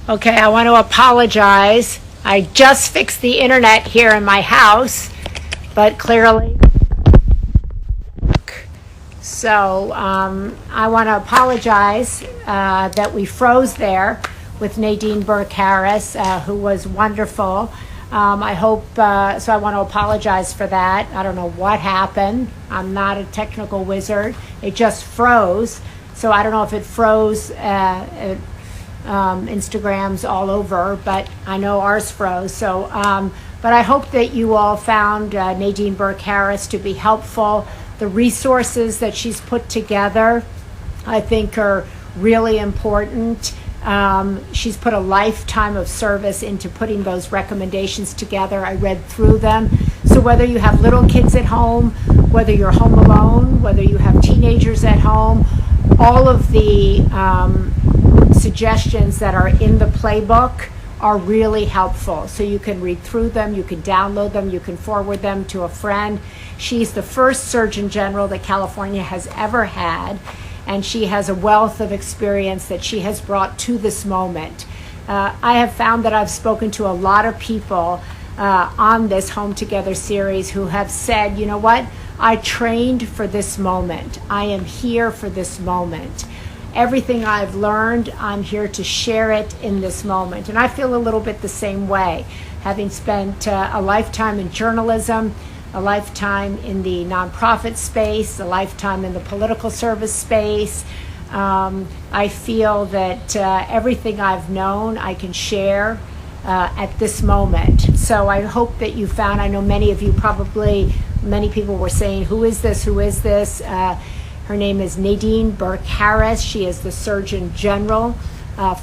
Okay, I want to apologize. I just fixed the internet here in my house, but clearly. So I want to apologize that we froze there with Nadine Burke-Harris, who was wonderful. I hope, so I want to apologize for that. I don't know what happened. I'm not a technical wizard. It just froze. So I don't know if it froze Instagrams all over, but I know ours froze. So, but I hope that you all found Nadine Burke-Harris to be helpful. The resources that she's put together, I think, are really important. She's put a lifetime of service into putting those recommendations together. I read through them. So whether you have little kids at home, whether you're home alone, whether you have teenagers at home, all of the suggestions that are in the playbook are really helpful. So you can read through them, you can download them, you can forward them to a friend. She's the first Surgeon General that California has ever had, and she has a wealth of experience that she has brought to this moment. I have found that I've spoken to a lot of people on this Home Together series who have said, you know what, I trained for this moment. I am here for this moment. Everything I've learned, I'm here to share it in this moment. And I feel a little bit the same way, having spent a lifetime in journalism, a lifetime in the nonprofit space, a lifetime in the political service space. I feel that everything I've known I can share at this moment. So I hope that you found, I know many of you probably, many people were saying, who is this, who is this? Her name is Nadine Burke-Harris. She is the Surgeon General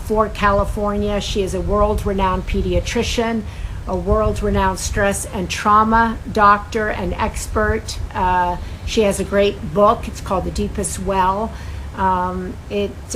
for California. She is a world-renowned pediatrician, a world-renowned stress and trauma doctor and expert. She has a great book. It's called The Deepest Well. It's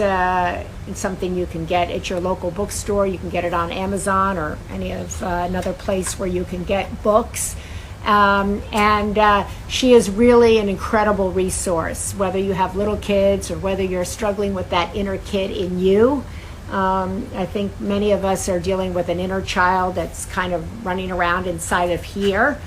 something you can get at your local bookstore. You can get it on Amazon or any of another place where you can get books. And she is really an incredible resource, whether you have little kids or whether you're struggling with that inner kid in you. I think many of us are dealing with an inner child that's kind of running around inside of here.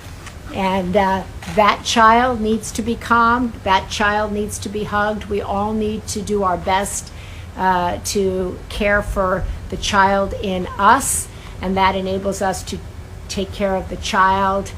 And that child needs to be calmed. That child needs to be hugged. We all need to do our best to care for the child in us. And that enables us to take care of the child,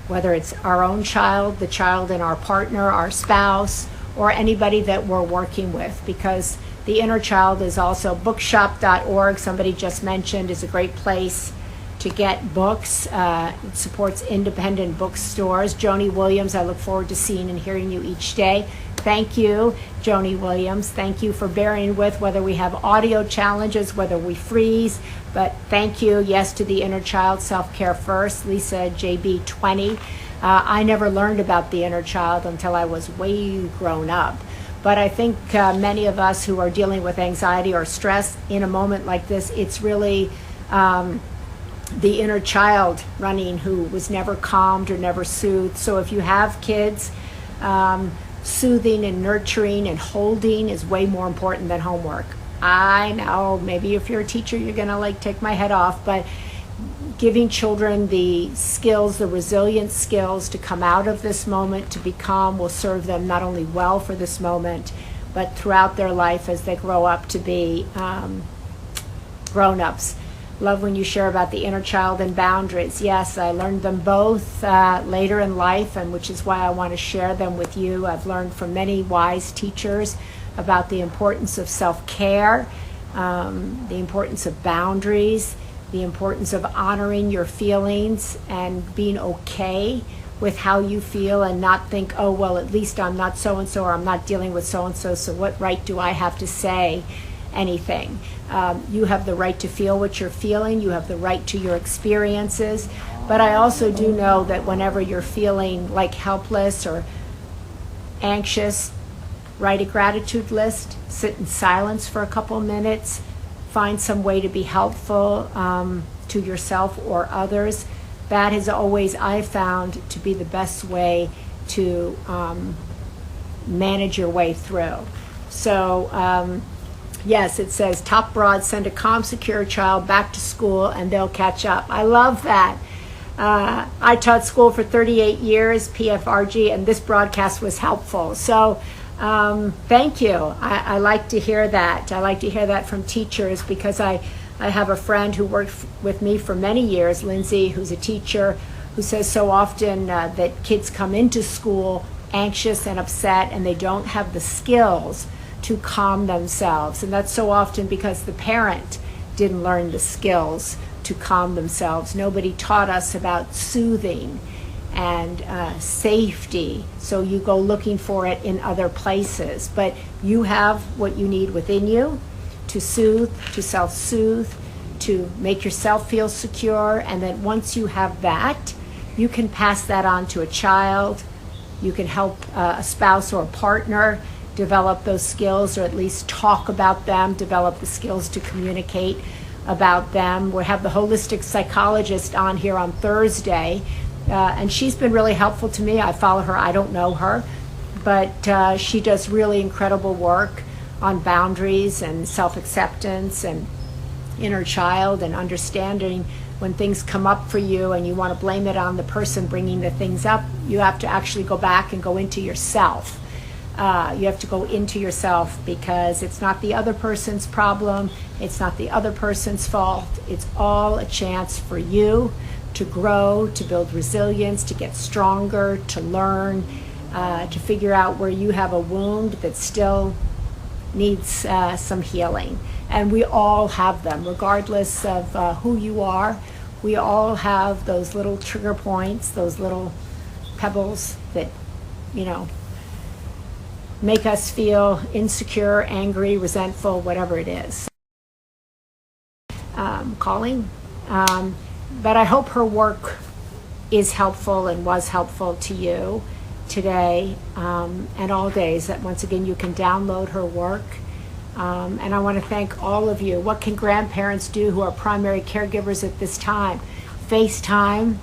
whether it's our own child, the child in our partner, our spouse, or anybody that we're working with, because the inner child is also bookshop.org, somebody just mentioned, is a great place to get books. It supports independent bookstores. Joni Williams, I look forward to seeing and hearing you each day. Thank you, Joni Williams. Thank you for bearing with whether we have audio challenges, whether we freeze, but thank you. Yes to the inner child, self-care first. Lisa JB20. I never learned about the inner child until I was way grown up. But I think many of us who are dealing with anxiety or stress in a moment like this, it's really the inner child running who was never calmed or never soothed. So if you have kids, soothing and nurturing and holding is way more important than homework. I know, maybe if you're a teacher, you're gonna like take my head off, but giving children the skills, the resilient skills to come out of this moment, to be calm, will serve them not only well for this moment, but throughout their life as they grow up to be grown-ups. Love when you share about the inner child and boundaries. Yes, I learned them both later in life, and which is why I want to share them with you. I've learned from many wise teachers about the importance of self-care, the importance of boundaries, the importance of honoring your feelings and being okay with how you feel, and not think, oh, well, at least I'm not so-and-so, or I'm not dealing with so-and-so, so what right do I have to say anything? You have the right to feel what you're feeling. You have the right to your experiences. But I also do know that whenever you're feeling like helpless or anxious, write a gratitude list, sit in silence for a couple minutes, find some way to be helpful to yourself or others. That has always, I found, to be the best way to manage your way through. So Yes, it says top broad send a calm, secure child back to school and they'll catch up. I love that. I taught school for 38 years, PFRG, and this broadcast was helpful. So thank you. I like to hear that. I like to hear that from teachers because I have a friend who worked with me for many years, Lindsay, who's a teacher, who says so often that kids come into school anxious and upset and they don't have the skills to calm themselves. And that's so often because the parent didn't learn the skills to calm themselves. Nobody taught us about soothing and safety. So you go looking for it in other places. But you have what you need within you to soothe, to self-soothe, to make yourself feel secure. And then once you have that, you can pass that on to a child. You can help a spouse or a partner develop those skills, or at least talk about them, develop the skills to communicate about them. We have the holistic psychologist on here on Thursday, and she's been really helpful to me. I follow her, I don't know her, but she does really incredible work on boundaries and self-acceptance and inner child and understanding when things come up for you and you want to blame it on the person bringing the things up. You have to actually go back and go into yourself. You have to go into yourself because it's not the other person's problem. It's not the other person's fault. It's all a chance for you to grow, to build resilience, to get stronger, to learn, to figure out where you have a wound that still needs some healing. And we all have them, regardless of who you are. We all have those little trigger points, those little pebbles that, make us feel insecure, angry, resentful, whatever it is. Calling. But I hope her work is helpful and was helpful to you today and all days. That once again, you can download her work. And I want to thank all of you. What can grandparents do who are primary caregivers at this time? FaceTime,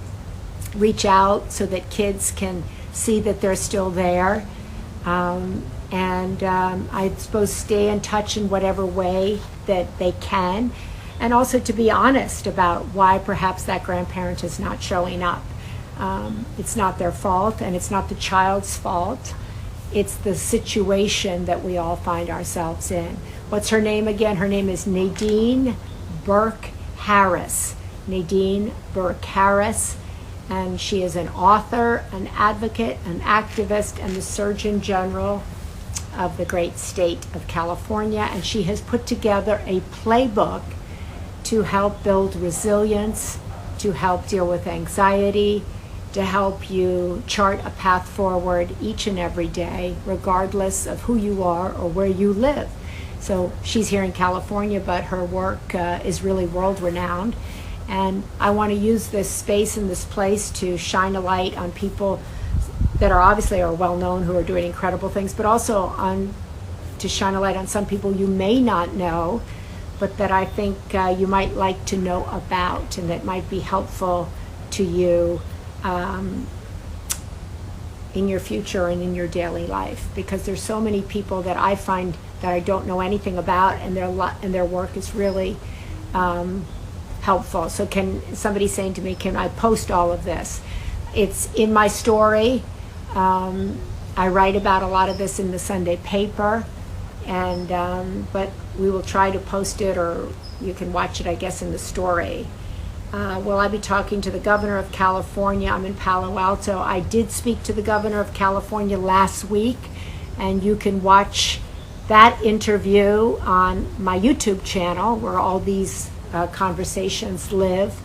reach out so that kids can see that they're still there. I suppose stay in touch in whatever way that they can. And also to be honest about why perhaps that grandparent is not showing up. It's not their fault and it's not the child's fault. It's the situation that we all find ourselves in. What's her name again? Her name is Nadine Burke Harris. Nadine Burke Harris. And she is an author, an advocate, an activist, and the Surgeon General of the great state of California. And she has put together a playbook to help build resilience, to help deal with anxiety, to help you chart a path forward each and every day, regardless of who you are or where you live. So she's here in California, but her work is really world-renowned. And I want to use this space and this place to shine a light on people that are obviously well-known, who are doing incredible things, but also to shine a light on some people you may not know, but that I think you might like to know about and that might be helpful to you in your future and in your daily life. Because there's so many people that I find that I don't know anything about, and their work is really helpful. So somebody saying to me, can I post all of this? It's in my story. I write about a lot of this in the Sunday paper, but we will try to post it, or you can watch it, I guess, in the story. Will I be talking to the governor of California? I'm in Palo Alto. I did speak to the governor of California last week, and you can watch that interview on my YouTube channel where all these conversations live.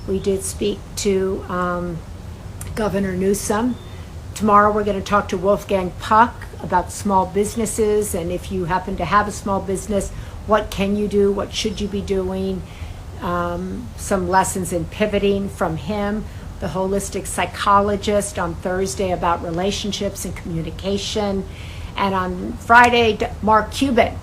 We did speak to Governor Newsom. Tomorrow we're going to talk to Wolfgang Puck about small businesses, and if you happen to have a small business, what can you do? What should you be doing? Some lessons in pivoting from him. The holistic psychologist on Thursday about relationships and communication. And on Friday, Mark Cuban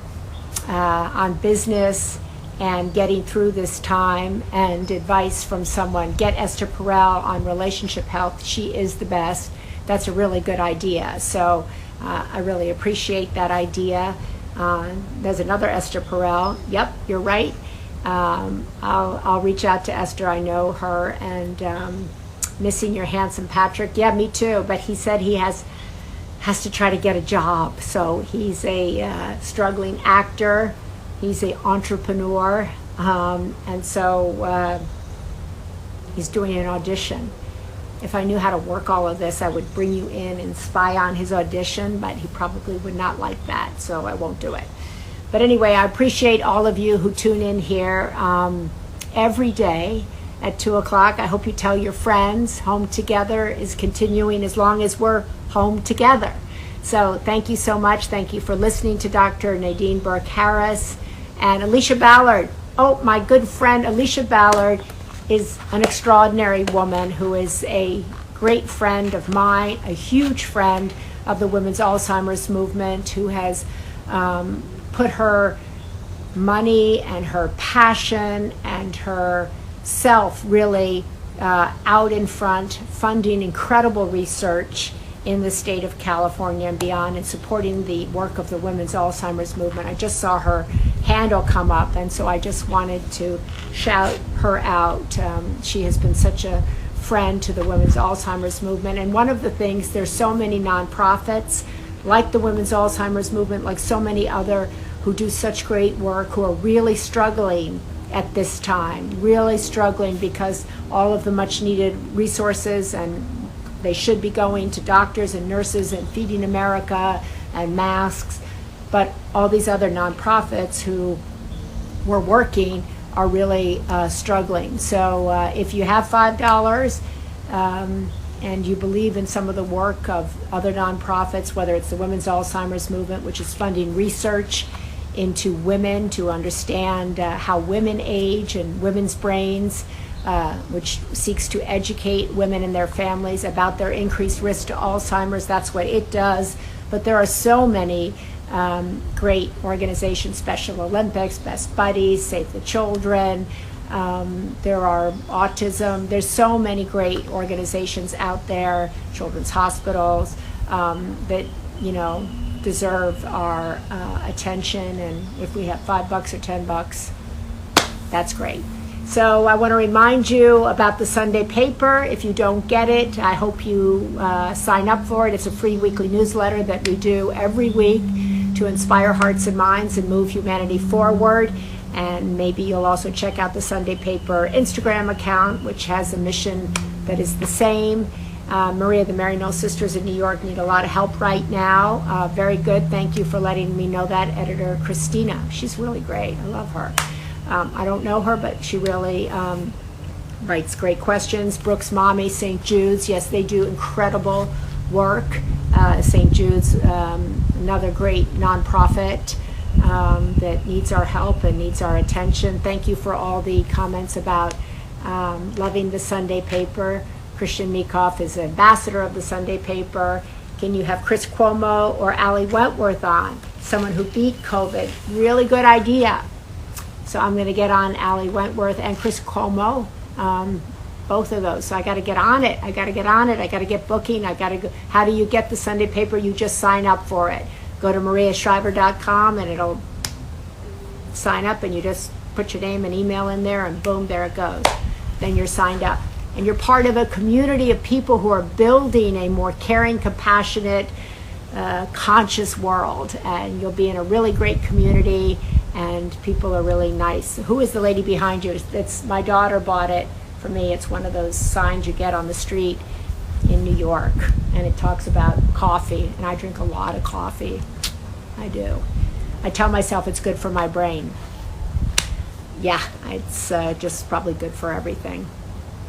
on business and getting through this time, and advice from someone. Get Esther Perel on relationship health. She is the best. That's a really good idea. So I really appreciate that idea. There's another Esther Perel. Yep, you're right. I'll reach out to Esther. I know her. And missing your handsome Patrick. Yeah, me too. But he said he has to try to get a job. So he's a struggling actor. He's an entrepreneur. And so he's doing an audition. If I knew how to work all of this, I would bring you in and spy on his audition, but he probably would not like that, so I won't do it. But anyway, I appreciate all of you who tune in here every day at 2 o'clock. I hope you tell your friends. Home Together is continuing as long as we're home together. So thank you so much. Thank you for listening to Dr. Nadine Burke-Harris and Alicia Ballard. Oh, my good friend Alicia Ballard is an extraordinary woman who is a great friend of mine, a huge friend of the women's Alzheimer's movement, who has put her money and her passion and her self really out in front, funding incredible research in the state of California and beyond, and supporting the work of the women's Alzheimer's movement. I just saw her handle come up, and so I just wanted to shout her out. She has been such a friend to the women's Alzheimer's movement. And one of the things, there's so many nonprofits like the women's Alzheimer's movement, like so many other who do such great work, who are really struggling at this time, really struggling because all of the much needed resources, and they should be going to doctors and nurses and Feeding America and masks, but all these other nonprofits who were working are really struggling. So if you have $5 and you believe in some of the work of other nonprofits, whether it's the Women's Alzheimer's Movement, which is funding research into women to understand how women age and women's brains, which seeks to educate women and their families about their increased risk to Alzheimer's. That's what it does. But there are so many great organizations, Special Olympics, Best Buddies, Save the Children. There are autism. There's so many great organizations out there, children's hospitals, that, deserve our attention. And if we have $5 or $10, that's great. So I want to remind you about the Sunday paper. If you don't get it, I hope you sign up for it. It's a free weekly newsletter that we do every week to inspire hearts and minds and move humanity forward. And maybe you'll also check out the Sunday paper Instagram account, which has a mission that is the same. Maria, the Maryknoll Sisters in New York need a lot of help right now. Very good. Thank you for letting me know that, Editor Christina. She's really great. I love her. I don't know her, but she really writes great questions. Brooks Mommy, St. Jude's, yes, they do incredible work. St. Jude's, another great nonprofit that needs our help and needs our attention. Thank you for all the comments about loving the Sunday paper. Christian Meekoff is ambassador of the Sunday paper. Can you have Chris Cuomo or Ali Wentworth on? Someone who beat COVID. Really good idea. So I'm going to get on Ali Wentworth and Chris Cuomo, both of those. So I got to get on it. I got to get booking. I got to go. How do you get the Sunday paper? You just sign up for it. Go to mariashriver.com and it'll sign up, and you just put your name and email in there, and boom, there it goes. Then you're signed up. And you're part of a community of people who are building a more caring, compassionate, conscious world. And you'll be in a really great community, and people are really nice. Who is the lady behind you? It's my daughter bought it for me. It's one of those signs you get on the street in New York, and it talks about coffee, and I drink a lot of coffee. I do. I tell myself it's good for my brain. Yeah, it's just probably good for everything,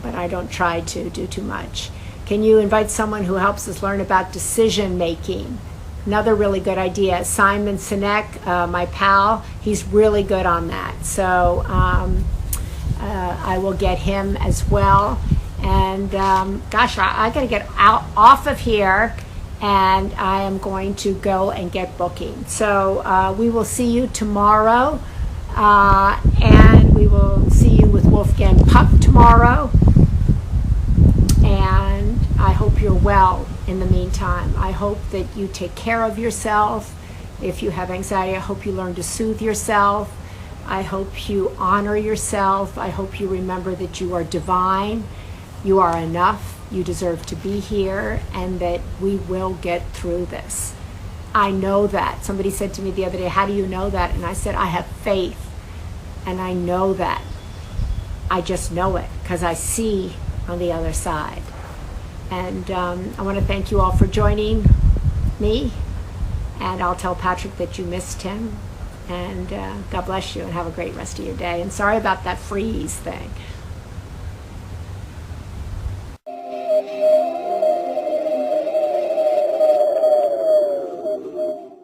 but I don't try to do too much. Can you invite someone who helps us learn about decision making? Another really good idea. Simon Sinek, my pal, he's really good on that. So I will get him as well. And gosh, I got to get off of here, and I am going to go and get booking. So we will see you tomorrow, and we will see you with Wolfgang Puck tomorrow. And I hope you're well in the meantime. I hope that you take care of yourself, If you have anxiety, I hope you learn to soothe yourself. I hope you honor yourself. I hope you remember that you are divine. You are enough. You deserve to be here, and that we will get through this. I know that. Somebody said to me the other day, how do you know that? And I said, I have faith, and I know that. I just know it because I see on the other side. And I want to thank you all for joining me, and I'll tell Patrick that you missed him, and God bless you, and have a great rest of your day. And sorry about that freeze thing.